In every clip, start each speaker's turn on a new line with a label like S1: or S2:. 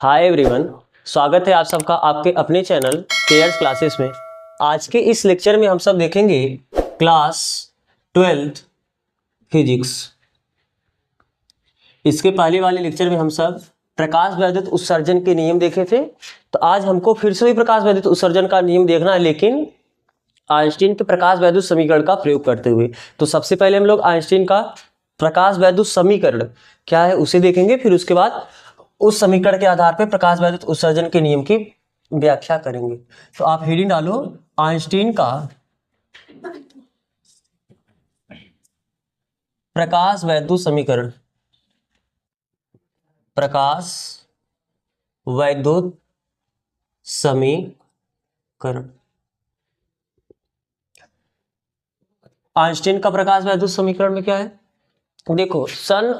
S1: Hi everyone, स्वागत है आप सबका आपके अपने चैनल केयर्स क्लासेस में। आज के इस लेक्चर में हम सब देखेंगे क्लास 12th फिजिक्स। इसके पहले वाले लेक्चर में हम सब प्रकाश वैद्युत उत्सर्जन के नियम देखे थे। तो आज हमको फिर से भी प्रकाश वैद्युत उत्सर्जन का नियम देखना है, लेकिन आइंस्टीन के प्रकाश वैद्युत समीकरण का प्रयोग करते हुए। तो सबसे पहले हम लोग आइंस्टीन का प्रकाश वैद्युत समीकरण क्या है उसे देखेंगे, फिर उसके बाद उस समीकरण के आधार पर प्रकाश वैद्युत उत्सर्जन के नियम की व्याख्या करेंगे। तो आप हेडिंग डालो आइंस्टीन का प्रकाश वैद्युत समीकरण। प्रकाश वैद्युत समीकरण, आइंस्टीन का प्रकाश वैद्युत समीकरण में क्या है? देखो, सन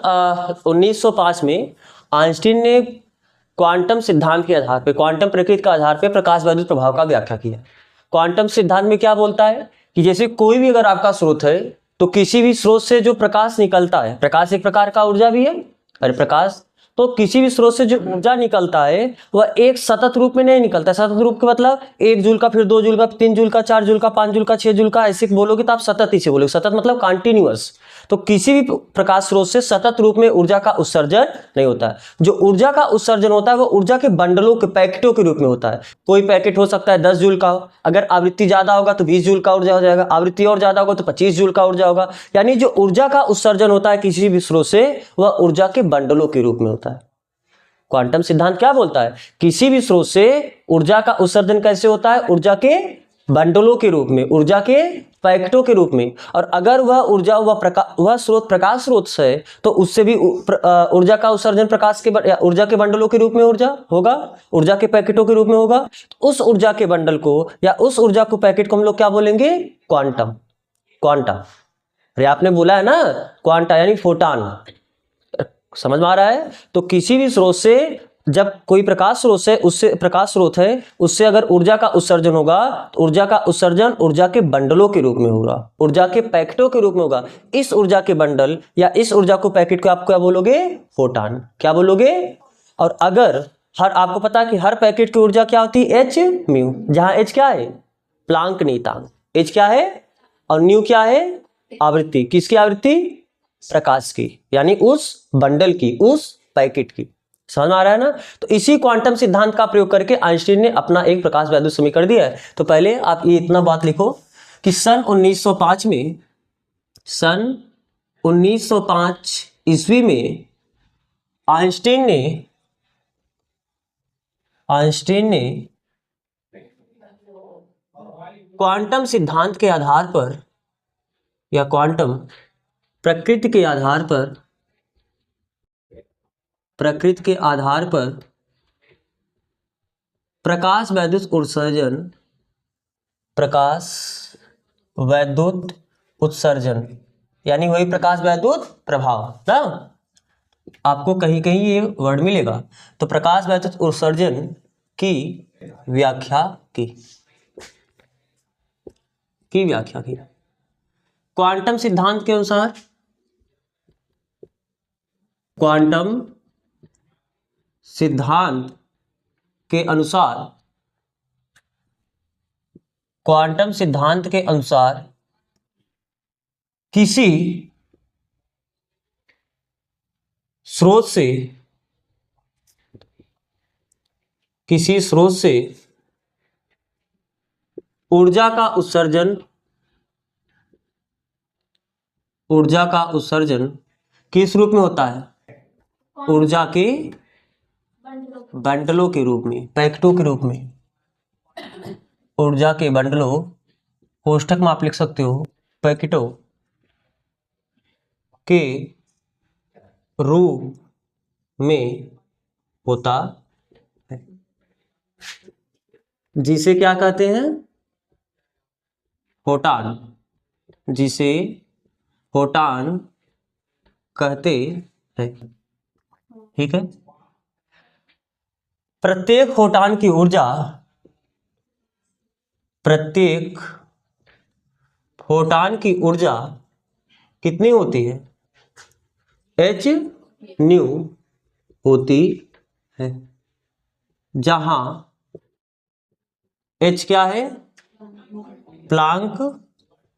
S1: 1905 में आइंस्टीन ने क्वांटम सिद्धांत के आधार पे, क्वांटम प्रकृति के आधार पे प्रकाश वैद्युत प्रभाव का व्याख्या किया। क्वांटम सिद्धांत में क्या बोलता है कि जैसे कोई भी अगर आपका स्रोत है तो किसी भी स्रोत से जो प्रकाश निकलता है, प्रकाश एक प्रकार का ऊर्जा भी है, अरे प्रकाश तो किसी भी स्रोत से जो ऊर्जा निकलता है वह एक सतत रूप में नहीं निकलता है। सतत रूप का मतलब 1 जूल का, फिर 2 जूल का, 3 जूल का, 4 जूल का, 5 जूल का, 6 जूल का, ऐसे बोलोगे तो आप सतत ही से बोलोगे। सतत मतलब कंटिन्यूअस। तो किसी भी प्रकाश स्रोत से सतत रूप में ऊर्जा का उत्सर्जन नहीं होता है। जो ऊर्जा का उत्सर्जन होता है वो ऊर्जा के बंडलों के, पैकेटों के रूप में होता है। कोई पैकेट हो सकता है 10 जूल का, अगर आवृत्ति ज्यादा होगा तो 20 जूल का ऊर्जा हो जाएगा, आवृत्ति और ज्यादा होगा तो 25 जूल का ऊर्जा होगा। यानी जो ऊर्जा का उत्सर्जन होता है किसी भी स्रोत से वह ऊर्जा के बंडलों के रूप में होता है। क्वांटम सिद्धांत क्या बोलता है? किसी भी स्रोत से ऊर्जा का उत्सर्जन कैसे होता है? ऊर्जा के बंडलों के रूप में, ऊर्जा के पैकेटों के रूप में। और अगर वह ऊर्जा वह स्रोत प्रकाश स्रोत से है तो उससे भी ऊर्जा का उत्सर्जन प्रकाश के ऊर्जा के बंडलों के रूप में ऊर्जा होगा, ऊर्जा के पैकेटों के रूप में होगा। तो उस ऊर्जा के बंडल को या उस ऊर्जा को, पैकेट को हम लोग क्या बोलेंगे? क्वांटम। क्वांटा, अरे आपने बोला है ना क्वांटा यानी फोटान, समझ में आ रहा है? तो किसी भी स्रोत से, जब कोई प्रकाश स्रोत से, उससे प्रकाश स्रोत है उससे अगर ऊर्जा का उत्सर्जन होगा तो ऊर्जा का उत्सर्जन ऊर्जा के बंडलों के रूप में होगा, ऊर्जा के पैकेटों के रूप में होगा। इस ऊर्जा के बंडल या इस ऊर्जा को, पैकेट को आप क्या बोलोगे? फोटान। क्या बोलोगे? और अगर आपको पता है कि हर पैकेट की ऊर्जा क्या होती है? एच म्यू, जहां एच क्या है? प्लांक नियतांक। एच क्या है और न्यू क्या है? आवृत्ति। किसकी आवृत्ति? प्रकाश की, यानी उस बंडल की, उस पैकेट की। समझ में आ रहा है ना? तो इसी क्वांटम सिद्धांत का प्रयोग करके आइंस्टीन ने अपना एक प्रकाश वैद्युत समीकरण दिया है। तो पहले आप ये इतना बात लिखो कि सन 1905 में, सन 1905 ईस्वी में आइंस्टीन ने क्वांटम सिद्धांत के आधार पर या क्वांटम प्रकृति के आधार पर, प्रकृति के आधार पर प्रकाश वैद्युत उत्सर्जन, प्रकाश वैद्युत उत्सर्जन यानी वही प्रकाश वैद्युत प्रभाव ना, आपको कहीं कहीं ये वर्ड मिलेगा। तो प्रकाश वैद्युत उत्सर्जन की व्याख्या की क्वांटम सिद्धांत के अनुसार, क्वांटम सिद्धांत के अनुसार, क्वांटम सिद्धांत के अनुसार किसी स्रोत से ऊर्जा का उत्सर्जन किस रूप में होता है? ऊर्जा के बंडलों के रूप में, पैकेटों के रूप में। ऊर्जा के बंडलों, कोष्ठक में आप लिख सकते हो पैकेटों के रूप में होता है, जिसे क्या कहते हैं? फोटान। जिसे फोटान कहते हैं। ठीक है? प्रत्येक फोटान की ऊर्जा, प्रत्येक फोटान की ऊर्जा कितनी होती है? एच न्यू होती है। जहां h क्या है, प्लांक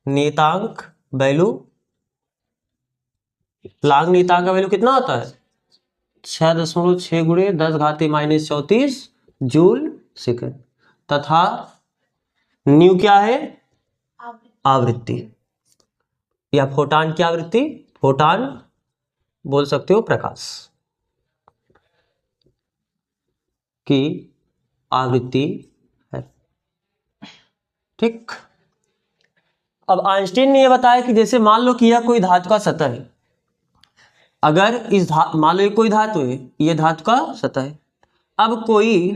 S1: नियतांक वैल्यू, प्लांक नियतांक का वैल्यू कितना होता है 6.6 गुणे 10⁻−34 जूल सेकेंड, तथा न्यू क्या है, आवृत्ति या फोटान की आवृत्ति, फोटान बोल सकते हो प्रकाश की आवृत्ति है। ठीक, अब आइंस्टीन ने यह बताया कि जैसे मान लो कि यह कोई धातु का सतह है, अगर इस मान लो ये कोई धातु है, ये धातु का सतह है, अब कोई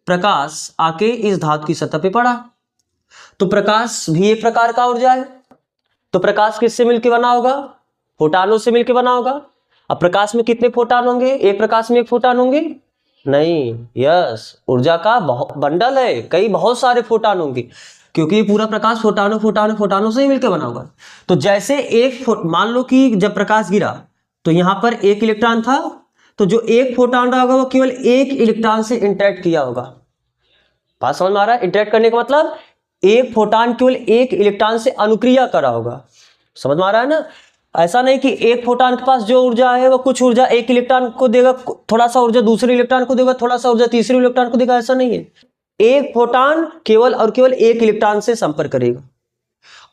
S1: प्रकाश आके इस धातु की सतह पे पड़ा, तो प्रकाश भी एक प्रकार का ऊर्जा है, तो प्रकाश किससे मिलकर बना होगा, फोटानों से मिलकर बना होगा। अब प्रकाश में कितने फोटान होंगे, एक प्रकाश में एक फोटान होंगे नहीं, यस, ऊर्जा का बंडल है, कई बहुत सारे फोटान होंगे, क्योंकि पूरा प्रकाश फोटानों से ही मिलकर बना होगा। तो जैसे मान लो कि जब प्रकाश गिरा तो यहां पर एक इलेक्ट्रॉन था, तो जो एक फोटान रहा होगा वो केवल एक इलेक्ट्रॉन से इंटरेक्ट किया होगा। बात समझ में आ रहा है, इंटरेक्ट करने का मतलब एक फोटान केवल एक इलेक्ट्रॉन से अनुक्रिया करा होगा, समझ में आ रहा है ना। ऐसा नहीं कि एक फोटान के पास जो ऊर्जा है वो कुछ ऊर्जा एक इलेक्ट्रॉन को देगा, थोड़ा सा ऊर्जा दूसरे इलेक्ट्रॉन को देगा, थोड़ा सा ऊर्जा तीसरे इलेक्ट्रॉन को देगा, ऐसा नहीं है। एक फोटान केवल और केवल एक इलेक्ट्रॉन से संपर्क करेगा,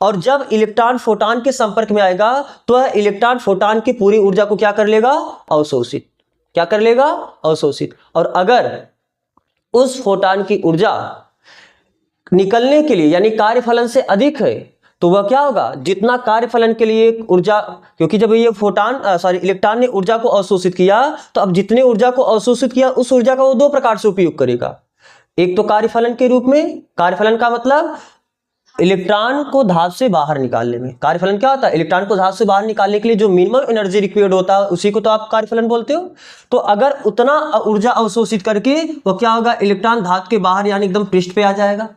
S1: और जब इलेक्ट्रॉन फोटान के संपर्क में आएगा तो वह इलेक्ट्रॉन फोटान की पूरी ऊर्जा को क्या कर लेगा, अवशोषित, क्या कर लेगा, अवशोषित। और अगर उस फोटान की ऊर्जा निकलने के लिए यानी कार्यफलन से अधिक है तो वह क्या होगा, जितना कार्यफलन के लिए ऊर्जा, क्योंकि जब ये इलेक्ट्रॉन ने ऊर्जा को अवशोषित किया, तो अब जितने ऊर्जा को अवशोषित किया उस ऊर्जा का वो दो प्रकार से उपयोग करेगा। एक तो कार्यफलन के रूप में, कार्यफलन का मतलब इलेक्ट्रॉन को धातु से बाहर निकालने में। कार्यफलन क्या होता है, इलेक्ट्रॉन को धातु से बाहर निकालने के लिए जो मिनिमम एनर्जी रिक्वायर्ड होता है उसी को तो आप कार्यफलन बोलते हो। तो अगर उतना ऊर्जा अवशोषित करके वो क्या होगा, इलेक्ट्रॉन धातु के बाहर यानी एकदम पृष्ठ पे आ जाएगा।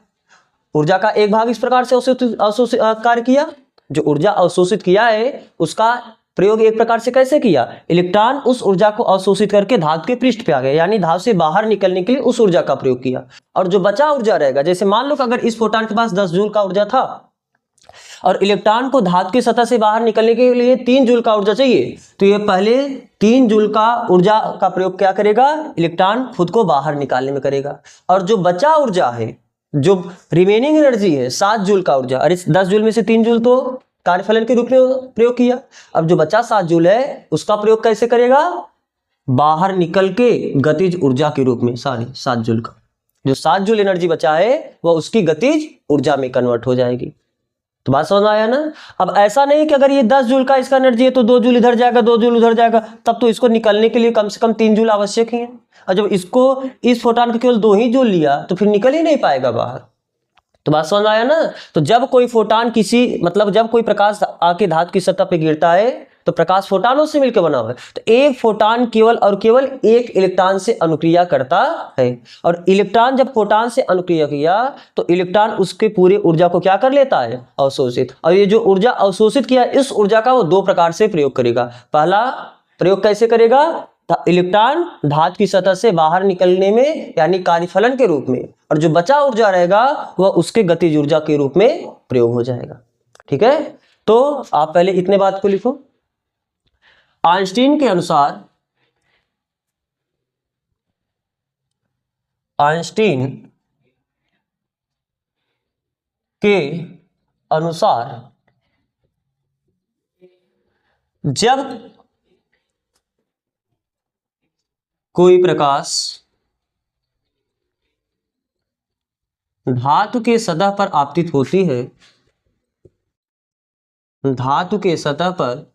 S1: ऊर्जा का एक भाग इस प्रकार से अवशोषित कार्य किया, जो ऊर्जा अवशोषित किया है उसका प्रयोग एक प्रकार से कैसे किया, इलेक्ट्रॉन उस ऊर्जा को अवशोषित करके धातु के पृष्ठ पे आ गए, यानी धातु से बाहर निकलने के लिए उस ऊर्जा का प्रयोग किया। और जो बचा ऊर्जा रहेगा, जैसे मान लो कि अगर इस फोटान के पास 10 जूल का ऊर्जा था और इलेक्ट्रॉन को धातु की सतह से बाहर निकलने के लिए 3 जूल का ऊर्जा चाहिए, तो ये पहले 3 जूल का ऊर्जा का प्रयोग क्या करेगा, इलेक्ट्रॉन खुद को बाहर निकालने में करेगा। और जो बचा ऊर्जा है, जो रिमेनिंग एनर्जी है 7 जूल का ऊर्जा, अरे 10 जूल में से 3 जूल तो कार्यफलन के रूप में प्रयोग किया, अब जो बचा 7 जूल है उसका प्रयोग कैसे करेगा, बाहर निकल के गतिज ऊर्जा के रूप में, 7 जूल का जो 7 जूल एनर्जी बचा है वह उसकी गतिज ऊर्जा में कन्वर्ट हो जाएगी। तो बात समझ आया ना। अब ऐसा नहीं कि अगर ये 10 जूल का इसका एनर्जी है तो 2 जूल इधर जाएगा 2 जूल उधर जाएगा, तब तो इसको निकलने के लिए कम से कम 3 जूल आवश्यक ही है। और जब इसको इस फोटान को केवल 2 ही जूल लिया तो फिर निकल ही नहीं पाएगा बाहर। तो बात समझ आया ना। तो जब कोई फोटान जब कोई प्रकाश आके धातु की सतह पे गिरता है तो प्रकाश फोटानों से मिलकर बना हुआ है, तो एक फोटान केवल और केवल एक इलेक्ट्रॉन से अनुक्रिया करता है, और इलेक्ट्रॉन जब फोटान से अनुक्रिया किया तो इलेक्ट्रॉन उसके पूरे ऊर्जा को क्या कर लेता है, अवशोषित। और ये जो ऊर्जा अवशोषित किया इस ऊर्जा का वो 2 प्रकार से प्रयोग करेगा। पहला प्रयोग कैसे करेगा, इलेक्ट्रॉन धातु की सतह से बाहर निकलने में यानी कार्यफलन के रूप में, और जो बचा ऊर्जा रहेगा वह उसके गतिज ऊर्जा के रूप में प्रयोग हो जाएगा। ठीक है, तो आप पहले इतने बात को लिखो। आइंस्टीन के अनुसार जब कोई प्रकाश धातु के सतह पर आपतित होती है, धातु के सतह पर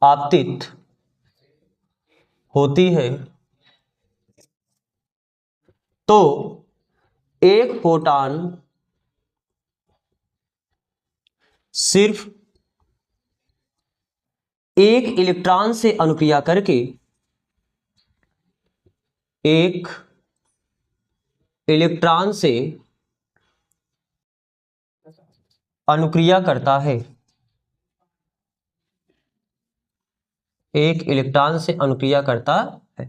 S1: आपतित होती है, तो एक फोटान सिर्फ एक इलेक्ट्रॉन से अनुक्रिया करके एक इलेक्ट्रॉन से अनुक्रिया करता है, एक इलेक्ट्रॉन से अनुक्रिया करता है।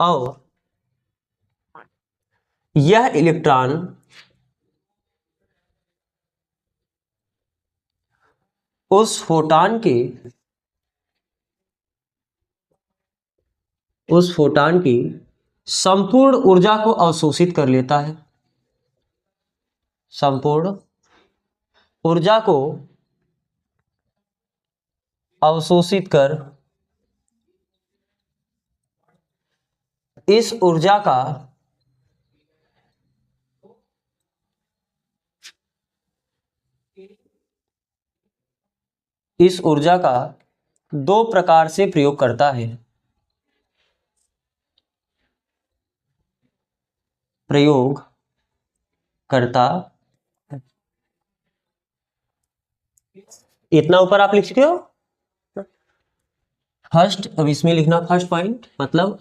S1: और यह इलेक्ट्रॉन उस फोटान की संपूर्ण ऊर्जा को अवशोषित कर लेता है, संपूर्ण ऊर्जा को अवशोषित कर इस ऊर्जा का दो प्रकार से प्रयोग करता है, प्रयोग करता। इतना ऊपर आप लिख चुके हो। फर्स्ट, अब इसमें लिखना फर्स्ट पॉइंट, मतलब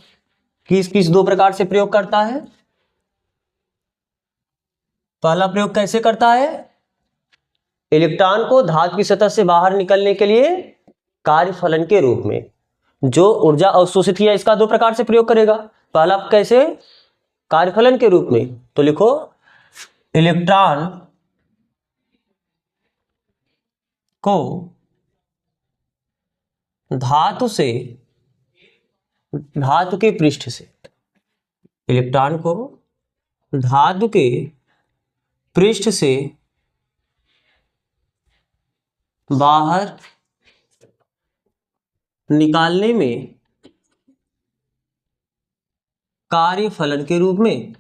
S1: किस किस दो प्रकार से प्रयोग करता है। पहला प्रयोग कैसे करता है? इलेक्ट्रॉन को धातु की सतह से बाहर निकलने के लिए कार्यफलन के रूप में जो ऊर्जा अवशोषित किया, इसका दो प्रकार से प्रयोग करेगा। पहला कैसे? कार्यफलन के रूप में। तो लिखो इलेक्ट्रॉन को धातु के पृष्ठ से, इलेक्ट्रॉन को धातु के पृष्ठ से बाहर निकालने में कार्यफलन के रूप में,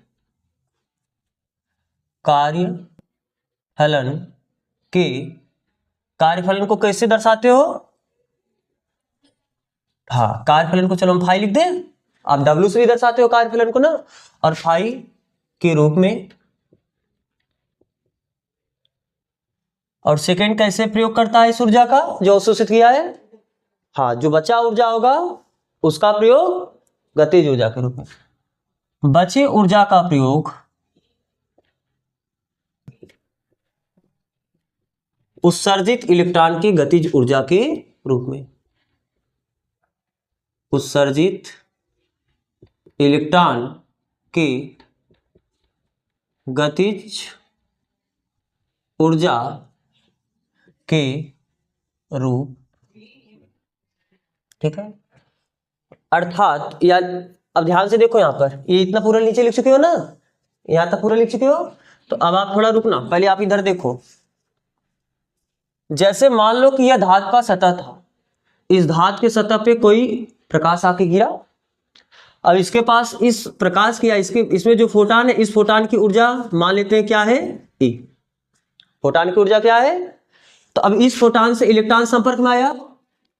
S1: कार्यफलन को कैसे दर्शाते हो? हाँ, कार्यफलन को चलो हम फाई लिख दें। आप W से भी दर्शाते हो कार्यफलन को ना, और फाई के रूप में। और सेकंड कैसे प्रयोग करता है इस ऊर्जा का जो अवशोषित किया है? हाँ, जो बचा ऊर्जा होगा उसका प्रयोग गतिज ऊर्जा के रूप में। बचे ऊर्जा का प्रयोग उत्सर्जित इलेक्ट्रॉन की गतिज ऊर्जा के रूप में, उत्सर्जित इलेक्ट्रॉन की गतिज ऊर्जा के रूप। ठीक है, अर्थात या अब ध्यान से देखो, यहां पर ये इतना पूरा नीचे लिख चुके हो ना, यहां तक पूरा लिख चुके हो। तो अब आप थोड़ा रुकना, पहले आप इधर देखो। जैसे मान लो कि यह धातु का सतह था, इस धातु के सतह पे कोई प्रकाश आके गिरा। अब इसके पास इस प्रकाश की, इसमें जो फोटान है, इस फोटान की ऊर्जा मान लेते हैं क्या है? E। फोटान की ऊर्जा क्या है? तो अब इस फोटान से इलेक्ट्रॉन संपर्क में आया।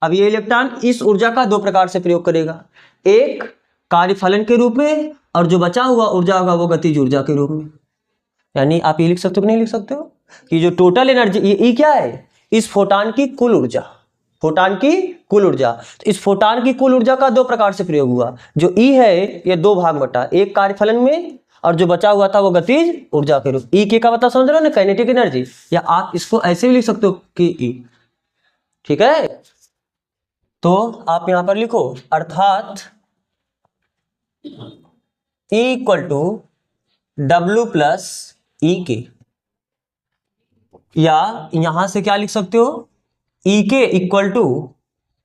S1: अब ये इलेक्ट्रॉन इस ऊर्जा का दो प्रकार से प्रयोग करेगा, एक कार्यफलन के रूप में, और जो बचा हुआ ऊर्जा होगा वो गतिज ऊर्जा के रूप में। यानी आप ये लिख सकते हो कि नहीं लिख सकते हो कि जो टोटल एनर्जी ये क्या है? इस फोटान की कुल ऊर्जा, फोटान की कुल ऊर्जा। तो इस फोटान की कुल ऊर्जा का दो प्रकार से प्रयोग हुआ। जो ई है ये दो भाग बटा, एक कार्यफलन में और जो बचा हुआ था वो गतिज ऊर्जा के रूप। ई के का मतलब समझ रहे हो ना, काइनेटिक एनर्जी। या आप इसको ऐसे भी लिख सकते हो कि ई। ठीक है, तो आप यहां पर लिखो अर्थात E equal to W plus E K, या यहां से क्या लिख सकते हो? ई के equal to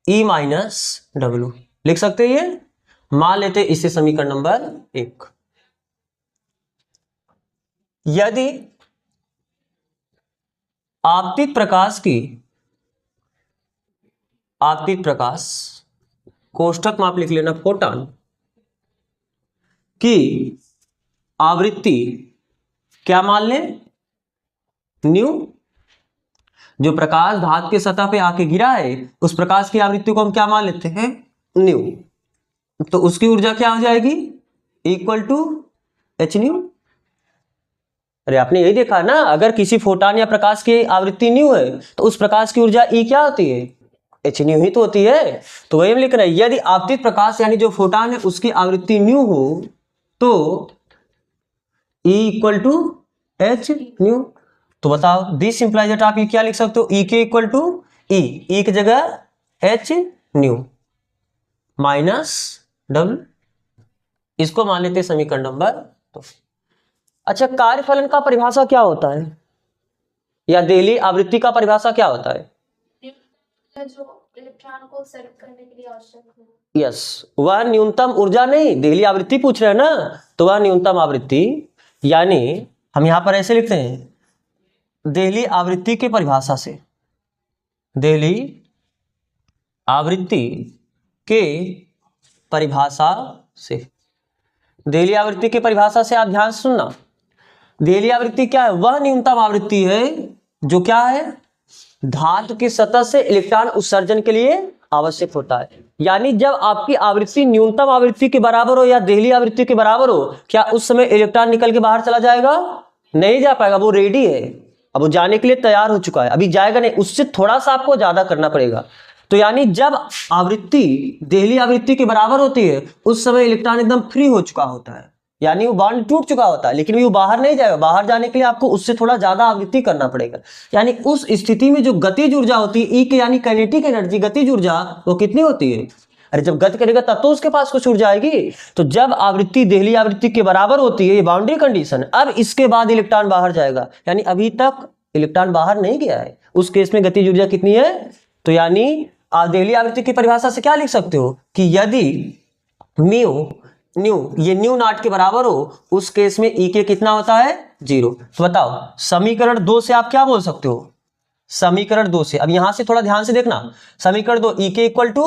S1: E minus W लिख सकते हैं। ये मान लेते इसे समीकरण नंबर 1। यदि आपतित प्रकाश कोष्ठक में आप लिख लेना फोटॉन की आवृत्ति क्या मान ले? न्यू। जो प्रकाश धातु के सतह पे आके गिरा है उस प्रकाश की आवृत्ति को हम क्या मान लेते हैं? न्यू। तो उसकी ऊर्जा क्या हो जाएगी? Equal to H nu. अरे आपने यही देखा ना, अगर किसी फोटॉन या प्रकाश की आवृत्ति न्यू है तो उस प्रकाश की ऊर्जा ई क्या होती है? एच न्यू ही तो होती है। तो वही हम लिख रहे हैं, यदि आपतित प्रकाश यानी जो फोटॉन है उसकी आवृत्ति न्यू हो तो E equal to H nu. तो बताओ, दिस इंप्लाइज दैट आप ये क्या लिख सकते हो? ई के इक्वल टू ई की जगह एच न्यू माइनस डब्ल्यू। इसको मान लेते हैं समीकरण नंबर 2। अच्छा, कार्यफलन का परिभाषा क्या होता है, या देहली आवृत्ति का परिभाषा क्या होता है?
S2: जो इलेक्ट्रॉन को उत्सर्जित करने के लिए आवश्यक हो।
S1: यस, वह न्यूनतम ऊर्जा नहीं, देहली आवृत्ति पूछ रहे हैं ना, तो वह न्यूनतम आवृत्ति, यानी हम यहां पर ऐसे लिखते हैं देहली आवृत्ति की परिभाषा से, देहली आवृत्ति के परिभाषा से, देहली आवृत्ति की परिभाषा से आप ध्यान से सुनना। देहली आवृत्ति क्या है? वह न्यूनतम आवृत्ति है जो क्या है, धातु की सतह से इलेक्ट्रॉन उत्सर्जन के लिए आवश्यक होता है। यानी जब आपकी आवृत्ति न्यूनतम आवृत्ति के बराबर हो या देहली आवृत्ति के बराबर हो, क्या उस समय इलेक्ट्रॉन निकल के बाहर चला जाएगा? नहीं जा पाएगा, वो रेडी है, अब वो जाने के लिए तैयार हो चुका है, अभी जाएगा नहीं, उससे थोड़ा सा आपको ज्यादा करना पड़ेगा। तो यानी जब आवृत्ति देहली आवृत्ति के बराबर होती है उस समय इलेक्ट्रॉन एकदम फ्री हो चुका होता है, यानी वो बॉन्ड टूट चुका होता है, लेकिन वो बाहर नहीं जाएगा, बाहर जाने के लिए आपको उससे थोड़ा ज्यादा आवृत्ति करना पड़ेगा। यानी उस स्थिति में जो गतिज ऊर्जा होती है ई के, यानी काइनेटिक एनर्जी, गतिज ऊर्जा, वो कितनी होती है? अरे जब गति करेगा तब तो उसके पास कुछ ऊर्जा आएगी। तो जब आवृत्ति देहली आवृत्ति के बराबर होती है, ये बाउंड्री कंडीशन, अब इसके बाद इलेक्ट्रॉन बाहर जाएगा, यानी अभी तक इलेक्ट्रॉन बाहर नहीं गया है, उस केस में गतिज ऊर्जा कितनी है? तो यानी आप देहली आवृत्ति की परिभाषा से क्या लिख सकते हो कि यदि न्यू ये न्यू नॉट के बराबर हो, उस केस में ई के कितना होता है? 0। तो बताओ समीकरण 2 से आप क्या बोल सकते हो? समीकरण 2 से, अब यहां से थोड़ा ध्यान से देखना, समीकरण 2 ई के इक्वल टू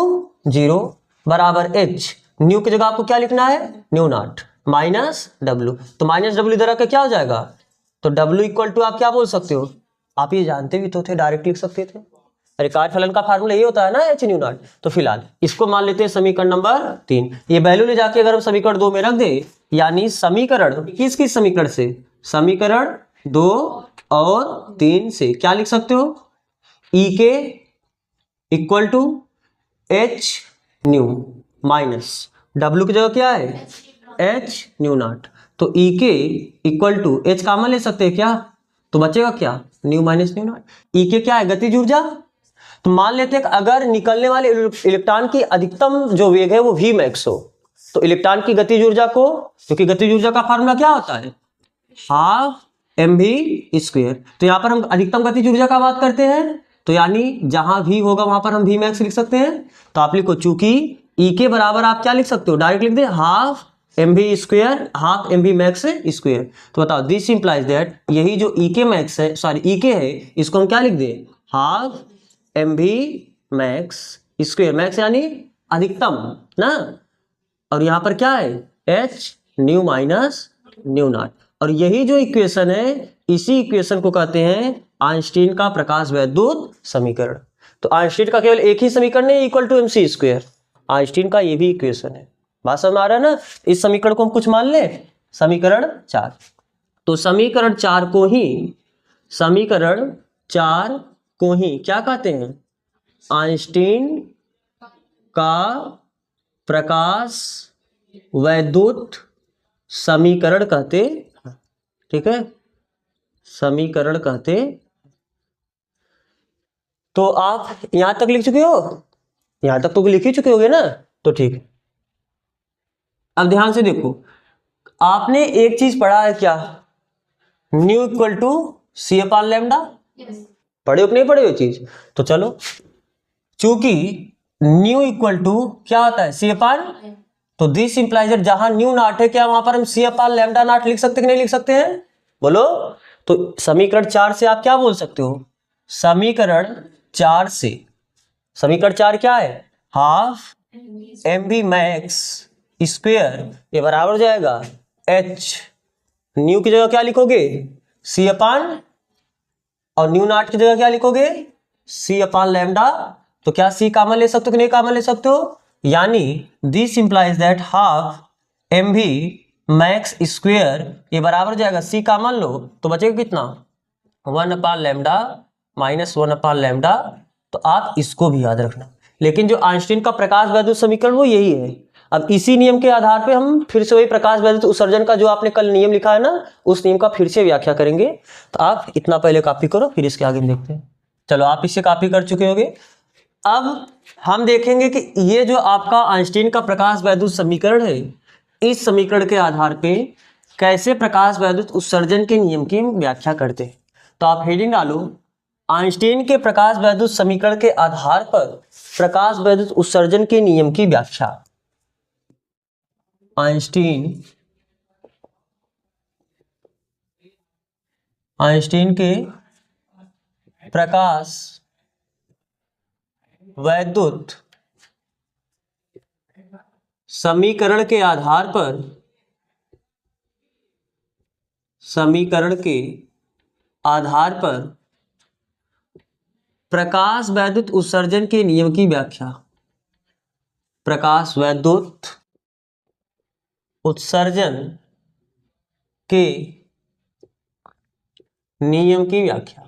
S1: 0 बराबर एच, न्यू की जगह आपको क्या लिखना है? न्यू नॉट माइनस डब्ल्यू, तो माइनस डब्ल्यू इधर आकर क्या हो जाएगा? तो डब्ल्यू इक्वल टू आप क्या बोल सकते हो? आप ये जानते भी तो थे, डायरेक्ट लिख सकते थे। अरे कार्यफलन का फार्मूला ये होता है ना, एच न्यू नॉट। तो फिलहाल इसको मान लेते हैं समीकरण नंबर 3। ये वैल्यू ले जाके अगर हम समीकरण 2 में रख दे, यानी समीकरण किस किस समीकरण से? समीकरण 2 और 3 से क्या लिख सकते हो? ई के equal to H nu minus W की जगह क्या है? H nu naught. तो ई के इक्वल टू एच कॉमन ले सकते हैं क्या? तो बचेगा क्या? Nu minus nu naught. E K क्या है? गतिज ऊर्जा। तो मान लेते हैं कि अगर निकलने वाले इलेक्ट्रॉन की अधिकतम जो वेग है वो v मैक्स हो, तो इलेक्ट्रॉन की गतिज ऊर्जा को, क्योंकि गतिज ऊर्जा का फार्मूला क्या होता है? Half mv²। तो यहां पर हम अधिकतम गतिज ऊर्जा का बात करते हैं, तो यानी जहां v होगा वहां पर हम v मैक्स लिख सकते हैं। तो आप लिखो, चूंकि e के बराबर आप क्या लिख सकते हो? डायरेक्ट लिख दे half mv², half mv max square. तो बताओ दिस इंप्लाइज दैट यही जो e के मैक्स है, सॉरी e के है, इसको हम क्या लिख दे? Half mv max square, max यानी अधिकतम ना, और यहां पर क्या है? h nu minus nu naught. और यही जो इक्वेशन है, इसी इक्वेशन को कहते हैं आइंस्टीन का प्रकाश वैद्युत समीकरण। तो आइंस्टीन का केवल एक ही समीकरण है, इक्वल टू mc²। आइंस्टीन का ये भी इक्वेशन है, बात समझ में आ रहा है ना? इस समीकरण को हम कुछ मान ले, समीकरण 4। तो समीकरण 4 को ही क्या कहते हैं? आइंस्टीन का प्रकाश वैद्युत समीकरण कहते हैं, ठीक है, समीकरण कहते। तो आप यहां तक लिख चुके हो? यहां तक तो लिख ही चुके होगे ना? तो ठीक है, अब ध्यान से देखो, आपने एक चीज पढ़ा है क्या? Nu equal to C upon lambda. पढ़े हो कि नहीं पढ़े हो चीज? तो चलो, चूंकि न्यू इक्वल टू क्या होता है? सी अपान, तो दिस इंप्लाइज जहां न्यू नॉट है, क्या वहां पर हम सी अपान लैम्डा नॉट लिख सकते कि नहीं लिख सकते हैं? बोलो। तो समीकरण 4 से आप क्या बोल सकते हो? समीकरण 4 से, समीकरण 4 क्या है? हाफ mv मैक्स स्क्वायर, ये बराबर हो जाएगा h, न्यू की जगह क्या लिखोगे? सी अपान, और न्यू नॉट की जगह क्या लिखोगे? सी अपान लैम्डा। तो क्या सी कॉमन ले सकते हो कि नहीं कॉमन ले सकते हो? यानी this implies that half mv max square, ये बराबर हो जाएगा, सी कॉमन लो तो बचेगा कितना? 1 अपान लैम्डा माइनस 1 अपान लैम्डा। तो आप इसको भी याद रखना। लेकिन जो आइंस्टीन का प्रकाश वैद्युत समीकरण वो यही है। अब इसी नियम के आधार पे हम फिर से वही प्रकाश वैद्युत उत्सर्जन का जो आपने कल नियम लिखा है ना, उस नियम का फिर से व्याख्या करेंगे। तो आप इतना पहले कॉपी करो, फिर इसके आगे देखते हैं। चलो, आप इससे कॉपी कर चुके होगे। अब हम देखेंगे कि ये जो आपका आइंस्टीन का प्रकाश वैद्युत समीकरण है, इस समीकरण के आधार पे कैसे प्रकाश वैद्युत उत्सर्जन के नियम की व्याख्या करते हैं। तो आप हेडिंग डालो, आइंस्टीन के प्रकाश वैद्युत समीकरण के आधार पर प्रकाश वैद्युत उत्सर्जन के नियम की व्याख्या। आइंस्टीन के प्रकाश वैद्युत समीकरण के आधार पर प्रकाश वैद्युत उत्सर्जन के नियम की व्याख्या। प्रकाश वैद्युत उत्सर्जन के नियम की व्याख्या।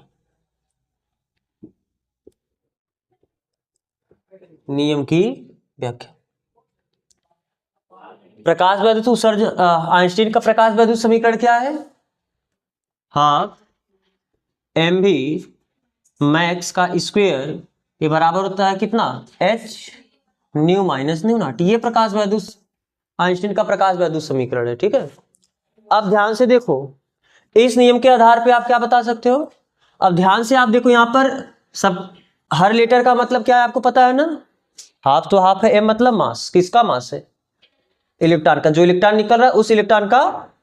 S1: प्रकाश वैद्युत उत्सर्जन, आइंस्टीन का प्रकाश वैद्युत समीकरण क्या है? हाफ mv मैक्स का स्क्वायर ये बराबर होता है कितना? h nu minus nu not. ये प्रकाश वैद्युत आइंस्टीन का प्रकाश वैद्युत समीकरण है। ठीक है, अब ध्यान से देखो, इस नियम के आधार पे आप क्या बता सकते हो? अब ध्यान से आप देखो, यहाँ पर सब हर लेटर का मतलब क्या है आपको पता है ना? हाफ तो हाफ है, m मतलब मास। किसका मास है? इलेक्ट्रॉन का। जो इलेक्ट्रॉन निकल रहा है उस इलेक्ट्रॉन का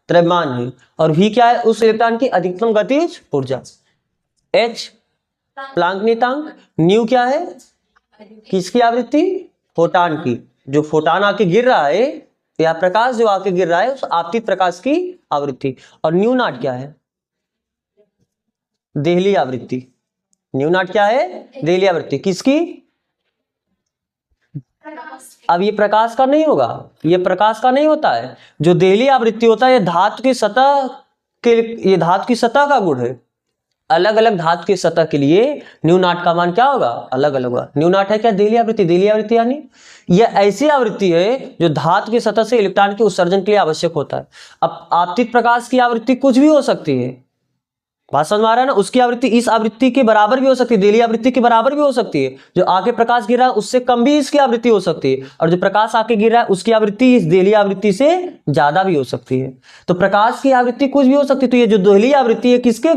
S1: द्रव्यमान है। और v क्या है? उस इलेक्ट्रॉन की अधिकतम गतिज ऊर्जा। h प्लांक नियतांक। न्यू क्या है? किसकी आवृत्ति? फोटॉन की। जो फोटॉन आके गिर रहा है या प्रकाश जो आके गिर रहा है उस आपतित प्रकाश की आवृत्ति। और न्यू नॉट क्या है? देहली आवृत्ति। न्यू नॉट क्या है? देहली आवृत्ति। किसकी? अब ये प्रकाश का नहीं होगा, ये प्रकाश का नहीं होता है। जो देहली आवृत्ति होता है ये धातु की सतह का गुण है। अलग अलग धातु की सतह के लिए न्यू नॉट का मान क्या होगा? अलग अलग होगा। न्यू नॉट है क्या? देहली आवृत्ति। देहली आवृत्ति यानी यह ऐसी आवृत्ति है जो धातु की सतह से इलेक्ट्रॉन के उत्सर्जन के लिए आवश्यक होता है। अब आपतित प्रकाश की आवृत्ति कुछ भी हो सकती है, बात समझ में आ रहा है ना? उसकी आवृत्ति इस आवृत्ति के बराबर भी हो सकती है, देहली आवृत्ति के बराबर भी हो सकती है। जो आके प्रकाश गिर रहा है उससे कम भी इसकी आवृत्ति हो सकती है, और जो प्रकाश आके गिर रहा है उसकी आवृत्ति इस देहली आवृत्ति से ज्यादा भी हो सकती है। तो प्रकाश की आवृत्ति कुछ भी हो सकती है। तो ये जो देहली आवृत्ति है किसका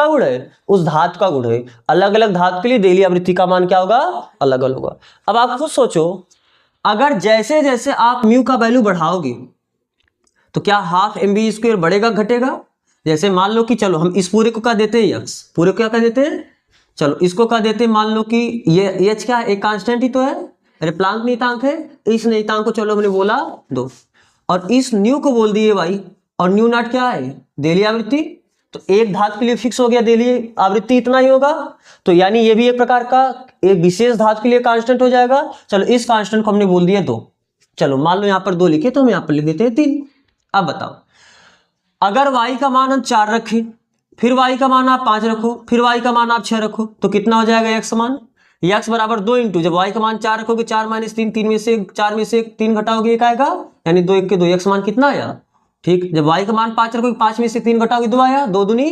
S1: गुण है? उस धातु का गुण है। अलग अलग धातु के लिए देहली आवृत्ति का मान क्या होगा? अलग अलग होगा। अब आप खुद सोचो, अगर जैसे जैसे आप म्यू का वैल्यू बढ़ाओगे तो क्या हाफ mv स्क्वायर बढ़ेगा घटेगा? जैसे मान लो कि चलो हम इस पूरे को क्या देते हैं? यक्स। पूरे को क्या कह देते हैं? चलो इसको क्या देते हैं? मान लो कि ये h क्या है? एक कांस्टेंट ही तो है, अरे प्लांक नियतांक है। इस नियतांक को चलो हमने बोला 2, और इस न्यू को बोल दिए y। और न्यू नॉट क्या है? देहली आवृत्ति। तो एक धातु के लिए फिक्स हो गया देहली आवृत्ति इतना ही होगा। तो यानी ये भी एक प्रकार का एक विशेष धातु के लिए कांस्टेंट हो जाएगा। चलो इस कांस्टेंट को हमने बोल दिया 2। चलो मान लो यहाँ पर 2 लिखे तो हम यहाँ पर लिख देते हैं 3। अब बताओ, अगर y का मान हम 4 रखें, फिर y का मान आप 5 रखो, फिर y का मान आप 6 रखो, तो कितना हो जाएगा x मान? x बराबर 2 इंटू, जब y का मान 4 रखोगे 4 माइनस 3, 3 में से 4 में से 3 घटाओगे 1 आएगा, यानी 2 1 के 2, x मान कितना आया? ठीक। जब y का मान 5 रखोगे 5 में से 3 घटाओगे 2 आया, 2 दूनी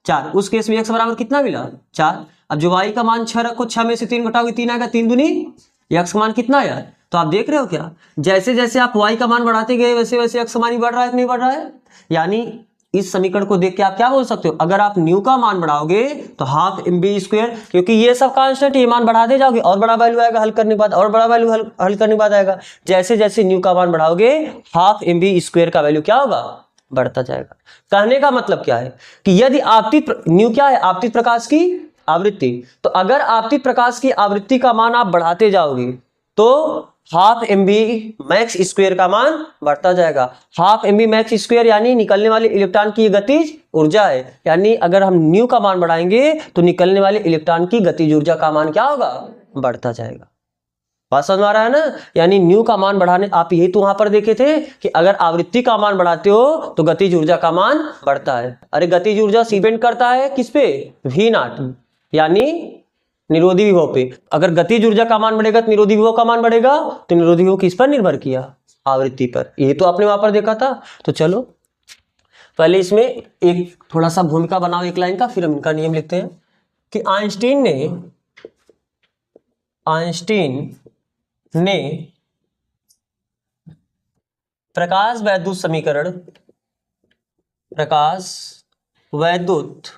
S1: 4। उस केस में x बराबर कितना मिला? 4। अब जो y का मान 6 रखो, 6 में से 3 घटाओगे 3 आएगा, 3 दूनी x का मान कितना आया? तो आप देख रहे हो क्या, जैसे जैसे आप y का मान बढ़ाते गए वैसे वैसे x का मान ही बढ़ रहा है कि नहीं बढ़ रहा है? यानी इस समीकरण को देख के आप क्या बोल सकते हो? अगर आप न्यू का मान बढ़ाओगे तो हाफ mv स्क्वायर, क्योंकि ये सब कांस्टेंट, ये मान बढ़ाते जाओगे और बड़ा वैल्यू आएगा हल करने के बाद, और बड़ा वैल्यू हल करने के बाद आएगा। जैसे जैसे न्यू का मान बढ़ाओगे हाफ mv स्क्वायर का वैल्यू क्या होगा? बढ़ता जाएगा। कहने का मतलब क्या है कि यदि आपतित न्यू क्या है? आपतित प्रकाश की आवृत्ति। तो अगर आपतित प्रकाश की आवृत्ति का मान आप बढ़ाते जाओगे तो हाफ mv मैक्स स्क्वायर का मान बढ़ता जाएगा। हाफ mv मैक्स स्क्वायर यानी निकलने वाले इलेक्ट्रॉन की गतिज ऊर्जा है। यानी अगर हम न्यू का मान बढ़ाएंगे तो निकलने वाले इलेक्ट्रॉन की गतिज ऊर्जा का मान क्या होगा? बढ़ता जाएगा। बात समझ में आ रहा है ना? यानी न्यू का मान बढ़ाने, आप यही तो वहां पर देखे थे कि अगर आवृत्ति का मान बढ़ाते हो तो गतिज ऊर्जा का मान बढ़ता है। अरे गतिज ऊर्जा डिपेंड करता है किस पे? v नॉट, यानी निरोधी विभव पे। अगर गतिज ऊर्जा का मान बढ़ेगा तो निरोधी विभव का मान बढ़ेगा। तो निरोधी विभव किस पर निर्भर किया? आवृत्ति पर। ये तो आपने वहां पर देखा था। तो चलो पहले इसमें एक थोड़ा सा भूमिका बनाओ एक लाइन का, फिर हम इनका नियम लिखते हैं कि आइंस्टीन ने प्रकाश वैद्युत समीकरण, प्रकाश वैद्युत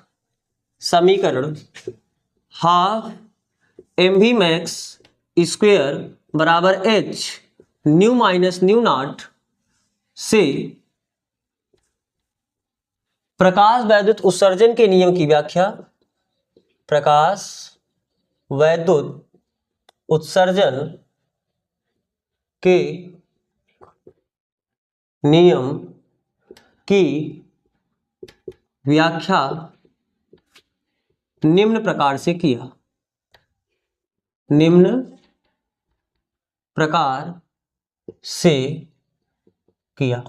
S1: समीकरण हाफ mv मैक्स स्क्वेयर बराबर h nu minus nu not से प्रकाश वैद्युत उत्सर्जन के नियम की व्याख्या, प्रकाश वैद्युत उत्सर्जन के नियम की व्याख्या निम्न प्रकार से किया, निम्न प्रकार से किया।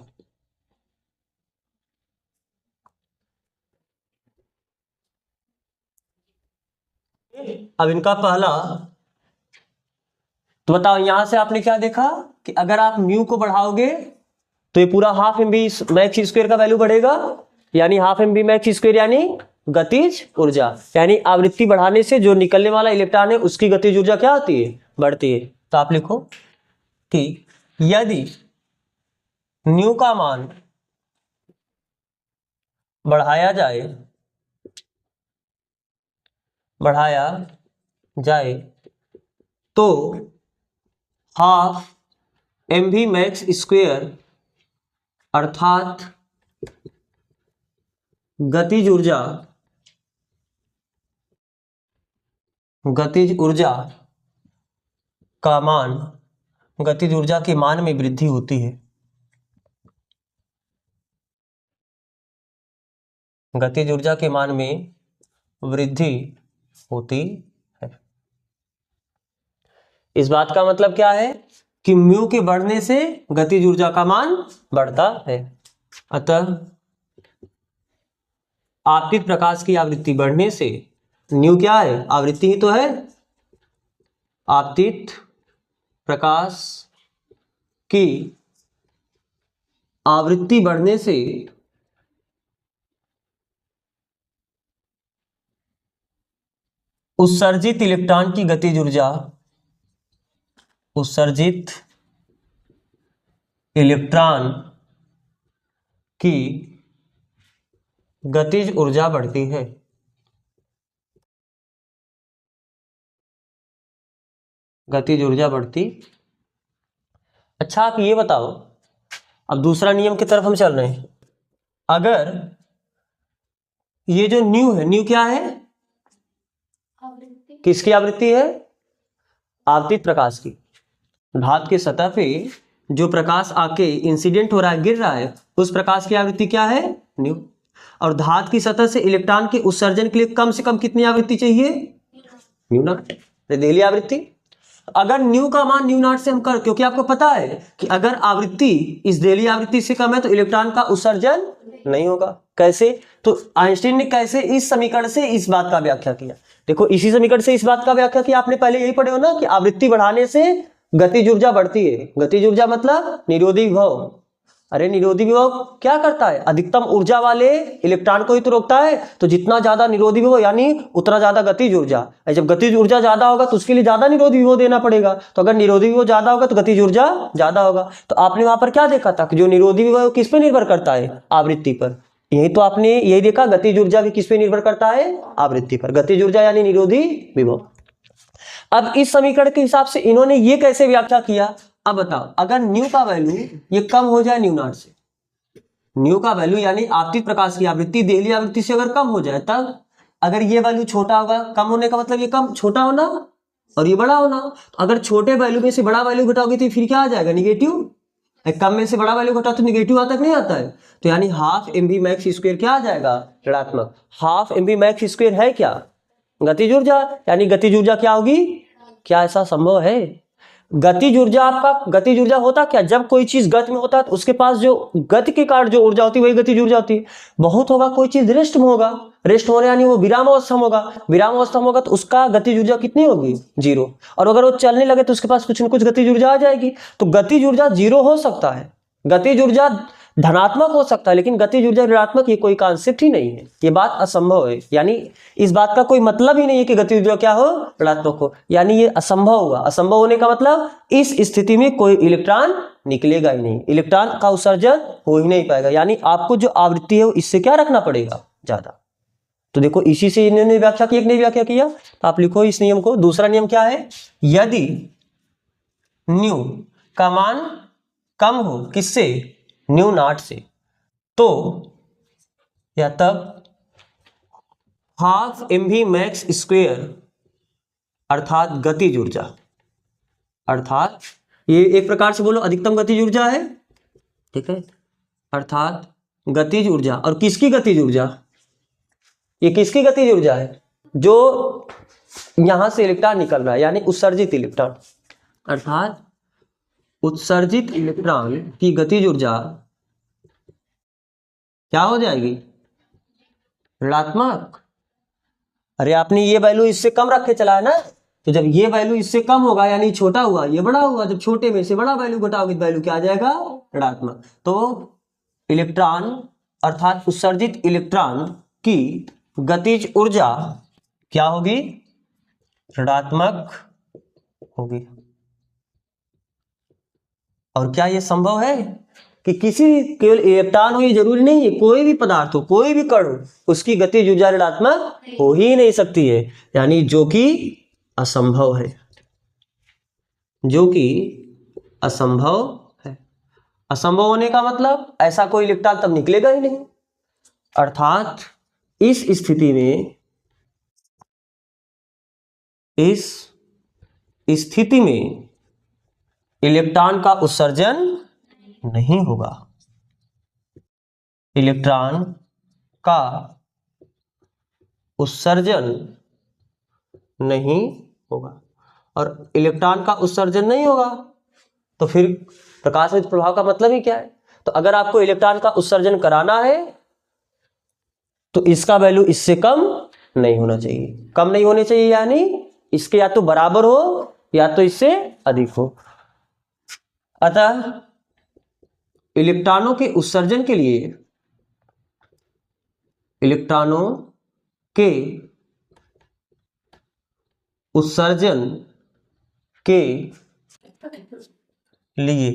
S1: अब इनका पहला, तो बताओ यहां से आपने क्या देखा कि अगर आप म्यू को बढ़ाओगे तो ये पूरा half M B max square का वैल्यू बढ़ेगा, यानी half M B max square यानी गतिज ऊर्जा, यानी आवृत्ति बढ़ाने से जो निकलने वाला इलेक्ट्रॉन है उसकी गतिज ऊर्जा क्या होती है, बढ़ती है। तो आप लिखो कि यदि न्यू का मान बढ़ाया जाए तो half M V max square अर्थात गतिज ऊर्जा का मान, गतिज ऊर्जा के मान में वृद्धि होती है, गतिज ऊर्जा के मान में वृद्धि होती है। इस बात का मतलब क्या है कि म्यू के बढ़ने से गतिज ऊर्जा का मान बढ़ता है, अतः आपतित प्रकाश की आवृत्ति बढ़ने से, न्यू क्या है, आवृत्ति ही तो है, आपतित प्रकाश की आवृत्ति बढ़ने से उत्सर्जित इलेक्ट्रॉन की गतिज ऊर्जा, उत्सर्जित इलेक्ट्रॉन की गतिज ऊर्जा बढ़ती है। गतिज ऊर्जा बढ़ती। अच्छा आप ये बताओ, अब दूसरा नियम की तरफ हम चल रहे हैं। अगर ये जो न्यू है, न्यू क्या है,
S2: आवृत्ति,
S1: किसकी आवृत्ति है, आपतित प्रकाश की। धातु के सतह पे जो प्रकाश आके इंसिडेंट हो रहा है, गिर रहा है, उस प्रकाश की आवृत्ति क्या है, न्यू। और धातु की सतह से इलेक्ट्रॉन के उत्सर्जन के लिए कम से कम कितनी आवृत्ति चाहिए, न्यू नॉट, रेडियली आवृत्ति। अगर न्यू का मान न्यू नॉट से हम कर, क्योंकि आपको पता है कि अगर आवृत्ति इस रेडियली आवृत्ति से कम है तो इलेक्ट्रॉन का उत्सर्जन नहीं होगा। कैसे, तो आइंस्टीन ने कैसे इस समीकरण से इस बात का व्याख्या किया। देखो इसी समीकरण से इस बात का व्याख्या किया, आपने पहले यही पढ़े हो ना कि आवृत्ति बढ़ाने से गतिज ऊर्जा बढ़ती है। गतिज ऊर्जा मतलब निरोधी विभव। अरे निरोधी विभव क्या करता है, अधिकतम ऊर्जा वाले इलेक्ट्रॉन को ही तो रोकता है। तो जितना ज्यादा निरोधी विभव यानी उतना ज्यादा गतिज ऊर्जा। जब गतिज ऊर्जा ज्यादा होगा तो उसके लिए ज्यादा निरोधी विभव देना पड़ेगा। तो अगर निरोधी विभव ज्यादा होगा तो गतिज ऊर्जा ज्यादा होगा। तो आपने वहां पर क्या देखा था कि जो निरोधी विभव किस पे निर्भर करता है, आवृत्ति पर। यही तो आपने यही देखा, गतिज ऊर्जा भी किस पे निर्भर करता है, आवृत्ति पर। गतिज ऊर्जा यानी निरोधी विभव। अब इस समीकरण के हिसाब से इन्होंने ये कैसे व्याख्या किया, अब बताओ। अगर न्यू का वैल्यू ये कम हो जाए न्यू नॉट से, न्यू का वैल्यू यानी आपतित प्रकाश की आवृत्ति देहली आवृत्ति से अगर कम हो जाए, तब अगर ये वैल्यू छोटा होगा, कम होने का मतलब ये कम छोटा होना और ये बड़ा होना। तो अगर छोटे वैल्यू में से बड़ा वैल्यू घटाओगे तो फिर क्या आ जाएगा, निगेटिव। कम में से बड़ा वैल्यू घटाओ तो निगेटिव आता नहीं आता है। तो यानी half M V max square क्या आ जाएगा, ऋणात्मक। Half M V max square है क्या, गतिज ऊर्जा, यानी गतिज ऊर्जा क्या होगी। क्या ऐसा संभव है, गतिज ऊर्जा आपका, गतिज ऊर्जा होता क्या, जब कोई चीज गति में होता है तो उसके पास जो गति के कारण जो ऊर्जा होती है वही गतिज ऊर्जा होती है। बहुत होगा कोई चीज रेस्ट में होगा, रेस्ट होने यानी वो विराम अवस्था में होगा, विराम अवस्था में होगा तो उसका गतिज ऊर्जा कितनी होगी, जीरो। और अगर वो चलने लगे तो उसके पास कुछ न कुछ गतिज ऊर्जा आ जाएगी। तो गतिज ऊर्जा जीरो हो सकता है, गतिज ऊर्जा धनात्मक हो सकता है, लेकिन गतिज ऊर्जा ऋणात्मक ये कोई कॉन्सेप्ट ही नहीं है, ये बात असंभव है। यानी इस बात का कोई मतलब ही नहीं है कि गतिज ऊर्जा क्या हो, ऋणात्मक हो, यानी ये असंभव हुआ। असंभव होने का मतलब इस स्थिति में कोई इलेक्ट्रॉन निकलेगा ही नहीं, इलेक्ट्रॉन का उत्सर्जन हो ही नहीं पाएगा। यानी आपको जो आवृत्ति है इससे क्या रखना पड़ेगा, ज्यादा। तो देखो इसी से इन्होंने व्याख्या की, एक ने व्याख्या किया, तो आप लिखो इस नियम को। दूसरा नियम क्या है, यदि न्यू का मान कम हो, किससे, न्यू नॉट से, तो या तब हाफ mv मैक्स स्क्वेयर अर्थात गतिज ऊर्जा, अर्थात ये एक प्रकार से बोलो अधिकतम गतिज ऊर्जा है, ठीक है, अर्थात गतिज ऊर्जा। और किसकी गतिज ऊर्जा, ये किसकी गतिज ऊर्जा है, जो यहां से इलेक्ट्रॉन निकल रहा है, यानी उत्सर्जित इलेक्ट्रॉन, अर्थात उत्सर्जित इलेक्ट्रॉन की गतिज ऊर्जा क्या हो जाएगी, ऋणात्मक। अरे आपने ये वैल्यू इससे कम रख के चला है ना, तो जब ये वैल्यू इससे कम होगा यानी छोटा हुआ, ये बड़ा हुआ, जब छोटे में से बड़ा वैल्यू घटाओगे तो वैल्यू क्या आ जाएगा, ऋणात्मक। तो इलेक्ट्रॉन अर्थात उत्सर्जित इलेक्ट्रॉन की गतिज ऊर्जा क्या होगी, ऋणात्मक होगी। और क्या यह संभव है कि किसी, केवल इलेक्ट्रॉन हो ये जरूरी नहीं है, कोई भी पदार्थ हो, कोई भी कण हो, उसकी गतिज ऊर्जा ऋणात्मक हो ही नहीं सकती है, यानी जो कि असंभव है, जो कि असंभव है। असंभव होने का मतलब ऐसा कोई इलेक्ट्रॉन तब निकलेगा ही नहीं, अर्थात इस स्थिति में, इस स्थिति में इलेक्ट्रॉन का उत्सर्जन नहीं होगा, इलेक्ट्रॉन का उत्सर्जन नहीं होगा। और इलेक्ट्रॉन का उत्सर्जन नहीं होगा तो फिर प्रकाश विद्युत प्रभाव का मतलब ही क्या है। तो अगर आपको इलेक्ट्रॉन का उत्सर्जन कराना है तो इसका वैल्यू इससे कम नहीं होना चाहिए, कम नहीं होने चाहिए, यानी इसके या तो बराबर हो या तो इससे अधिक हो। अतः इलेक्ट्रॉनों के उत्सर्जन के लिए, इलेक्ट्रॉनों के उत्सर्जन के लिए